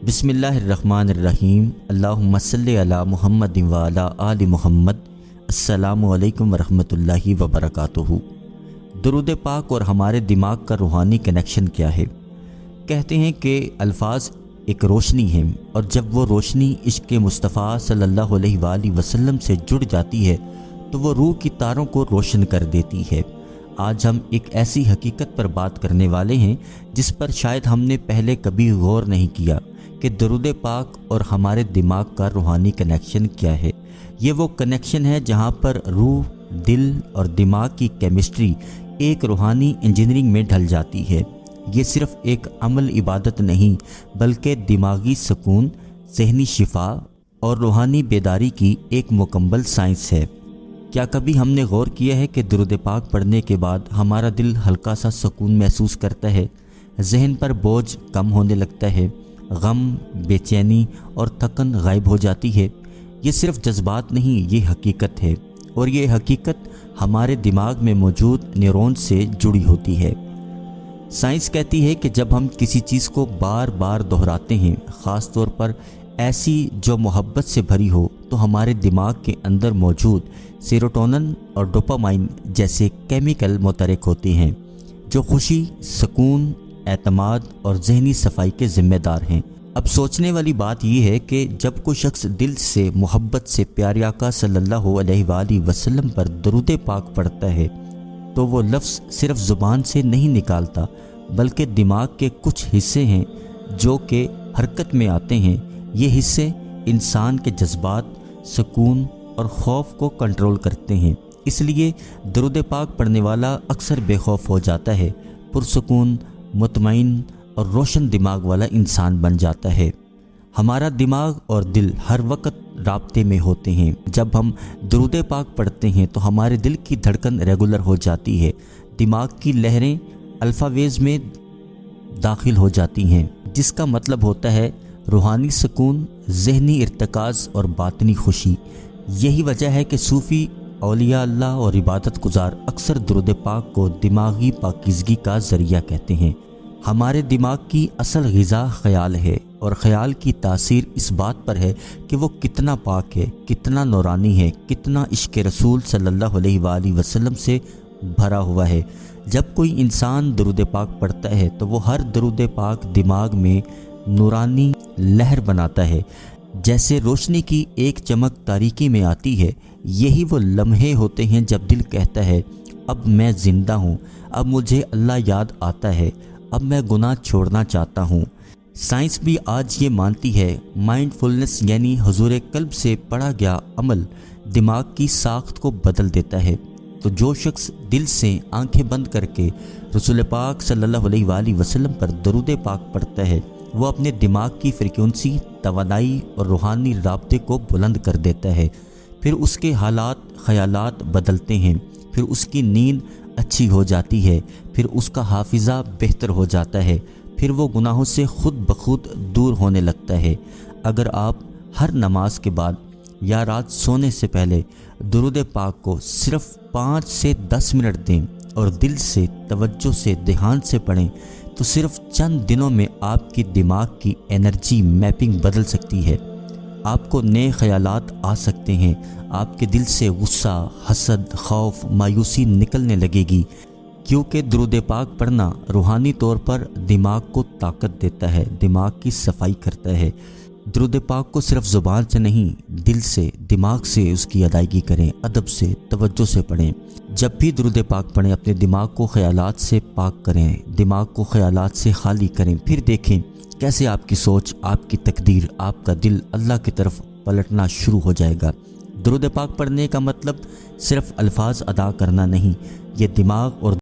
बिस्मिल्लाहिर्रहमानिर्रहीम। अल्लाहुम्मा सल्लि अला मुहम्मद व अला आलि मुहम्मद। अस्सलामु अलैकुम वरहमतुल्लाहि वबरकातुहू। दुरूद पाक और हमारे दिमाग का रूहानी कनेक्शन क्या है? कहते हैं कि अल्फाज एक रोशनी है और जब वो रोशनी इश्क़ मुस्तफ़ा सल्लल्लाहु अलैहि वसल्लम से जुड़ जाती है तो वो रूह की तारों को रोशन कर देती है। आज हम एक ऐसी हकीकत पर बात करने वाले हैं जिस पर शायद हमने पहले कभी गौर नहीं किया कि दुरूद पाक और हमारे दिमाग का रूहानी कनेक्शन क्या है। ये वो कनेक्शन है जहाँ पर रूह, दिल और दिमाग की केमिस्ट्री एक रूहानी इंजीनियरिंग में ढल जाती है। ये सिर्फ एक अमल इबादत नहीं बल्कि दिमागी सुकून, ज़हनी शिफा और रूहानी बेदारी की एक मुकम्मल साइंस है। क्या कभी हमने गौर किया है कि दुरूद पाक पढ़ने के बाद हमारा दिल हल्का सा सुकून महसूस करता है, जहन पर बोझ कम होने लगता है, गम, बेचैनी और थकन गायब हो जाती है। ये सिर्फ जज्बात नहीं, ये हकीकत है और ये हकीकत हमारे दिमाग में मौजूद न्यूरॉन्स से जुड़ी होती है। साइंस कहती है कि जब हम किसी चीज़ को बार बार दोहराते हैं, ख़ास तौर पर ऐसी जो मोहब्बत से भरी हो, तो हमारे दिमाग के अंदर मौजूद सेरोटोनिन और डोपामाइन जैसे केमिकल मुतहरिक होते हैं जो खुशी, सुकून, एतमाद और ज़हनी सफाई के ज़िम्मेदार हैं। अब सोचने वाली बात यह है कि जब कोई शख्स दिल से मोहब्बत से प्यारे आका सल्लल्लाहु अलैहि वसल्लम पर दुरूद पाक पढ़ता है तो वो लफ्ज़ सिर्फ ज़ुबान से नहीं निकालता बल्कि दिमाग के कुछ हिस्से हैं जो कि हरकत में आते हैं। ये हिस्से इंसान के जज्बात, सुकून और खौफ को कंट्रोल करते हैं। इसलिए दुरूद पाक पढ़ने वाला अक्सर बेखौफ हो जाता है, पुरसुकून, मुतमईन और रोशन दिमाग वाला इंसान बन जाता है। हमारा दिमाग और दिल हर वक्त राब्ते में होते हैं। जब हम दुरूद पाक पढ़ते हैं तो हमारे दिल की धड़कन रेगुलर हो जाती है, दिमाग की लहरें अल्फ़ा वेव्स में दाखिल हो जाती हैं, जिसका मतलब होता है रूहानी सुकून, ज़हनी इर्तिकाज़ और बातनी खुशी। यही वजह है कि सूफ़ी, औलिया अल्लाह और इबादत गुज़ार अक्सर दुरूद पाक को दिमागी पाकीज़गी का ज़रिया कहते हैं। हमारे दिमाग की असल ग़िज़ा ख़याल है और ख़याल की तासीर इस बात पर है कि वो कितना पाक है, कितना नूरानी है, कितना इश्क़ रसूल सल्लल्लाहु अलैहि वसल्लम से भरा हुआ है। जब कोई इंसान दुरूद पाक पढ़ता है तो वो हर दुरूद पाक दिमाग में नूरानी लहर बनाता है। जैसे रोशनी की एक चमक तारीकी में आती है, यही वो लम्हे होते हैं जब दिल कहता है अब मैं ज़िंदा हूँ, अब मुझे अल्लाह याद आता है, अब मैं गुनाह छोड़ना चाहता हूँ। साइंस भी आज ये मानती है माइंडफुलनेस यानी हुजूर कल्ब से पढ़ा गया अमल दिमाग की साख्त को बदल देता है। तो जो शख्स दिल से आंखें बंद करके रसूल पाक सल्लल्लाहु अलैहि वसल्लम पर दुरूद पाक पढ़ता है वो अपने दिमाग की फ्रीक्वेंसी, तवानाई और रूहानी राब्ते को बुलंद कर देता है। फिर उसके हालात, ख़यालात बदलते हैं, फिर उसकी नींद अच्छी हो जाती है, फिर उसका हाफिज़ा बेहतर हो जाता है, फिर वो गुनाहों से खुद ब खुद दूर होने लगता है। अगर आप हर नमाज के बाद या रात सोने से पहले दुरूद पाक को सिर्फ 5 से 10 मिनट दें और दिल से, तवज्जो से, ध्यान से पढ़ें तो सिर्फ चंद दिनों में आपकी दिमाग की एनर्जी मैपिंग बदल सकती है। आपको नए ख़यालात आ सकते हैं, आपके दिल से गुस्सा, हसद, खौफ, मायूसी निकलने लगेगी, क्योंकि दुरूद पाक पढ़ना रूहानी तौर पर दिमाग को ताकत देता है, दिमाग की सफाई करता है। दुरूद पाक को सिर्फ ज़ुबान से नहीं, दिल से, दिमाग से उसकी अदायगी करें, अदब से, तवज्जो से पढ़ें। जब भी दुरूद पाक पढ़ें अपने दिमाग को ख़यालात से पाक करें, दिमाग को ख़यालात से खाली करें, फिर देखें कैसे आपकी सोच, आपकी तकदीर, आपका दिल अल्लाह की तरफ पलटना शुरू हो जाएगा। दुरूद पाक पढ़ने का मतलब सिर्फ अल्फाज अदा करना नहीं, ये दिमाग और